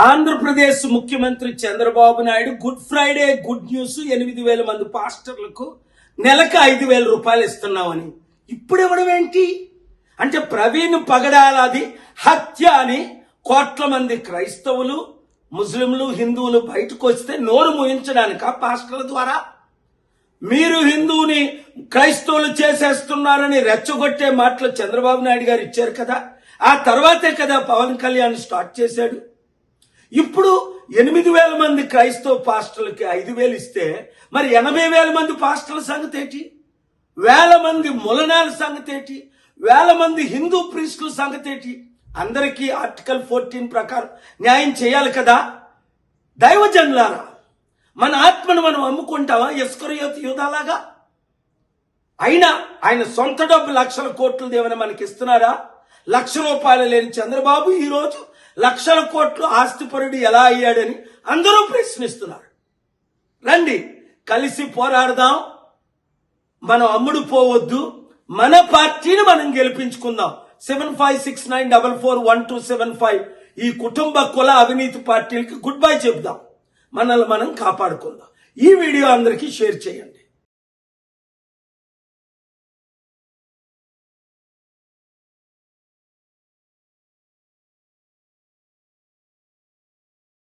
ఆంధ్రప్రదేశ్ ముఖ్యమంత్రి Chandrababu Naidu good Friday good news 8,000 మంది పాస్టర్లకు నెలకు 5,000 రూపాయలు ఇస్తున్నామని ఇప్పుడు ఇవ్వడం ఏంటి అంటే ప్రవీణ్ పగడాలది హత్య అని కోట్ల మంది క్రైస్తవులు ముస్లింలు హిందువులు బయటకు వస్తే నోరు మూయించడానిక పాస్టర్ల ద్వారా మీరు హిందువుని క్రైస్తవులు చేసేస్తున్నారని రెచ్చగొట్టే మాటలు చంద్రబాబు నాయుడు గారు ఇచ్చారు కదా ఆ తర్వాతే కదా పవన్ కళ్యాణ్ స్టార్ట్ చేశాడు. ఇప్పుడు 8,000 మంది క్రైస్తవ పాస్టర్లకి 5,000 ఇస్తే మరి 80,000 మంది పాస్టర్ల సంగతి ఏంటి, 1,000 మంది ములనాల సంగతి ఏంటి, 1,000 మంది హిందూ ప్రీస్టుల సంగతి ఏంటి? అందరికీ ఆర్టికల్ 14 ప్రకారం న్యాయం చేయాలి కదా. దైవజనులారా, మన ఆత్మను మనం అమ్ముకుంటావా ఇస్కరియోతు యూదాలాగా? అయినా ఆయన సొంత డబ్బు లక్షల కోట్లు దేవని మనకి ఇస్తున్నారా? ₹1,00,000 లేని చంద్రబాబు ఈరోజు లక్షల కోట్లు ఆస్తిపరుడు ఎలా అయ్యాడని అందరూ ప్రశ్నిస్తున్నారు. రండి కలిసి పోరాడదాం, మనం అమ్ముడు పోవద్దు, మన పార్టీని మనం గెలిపించుకుందాం. 7569441275 ఈ కుటుంబ కుల అవినీతి పార్టీలకి గుడ్ బై చెప్దాం, మనల్ని మనం కాపాడుకుందాం. ఈ వీడియో అందరికీ షేర్ చేయండి.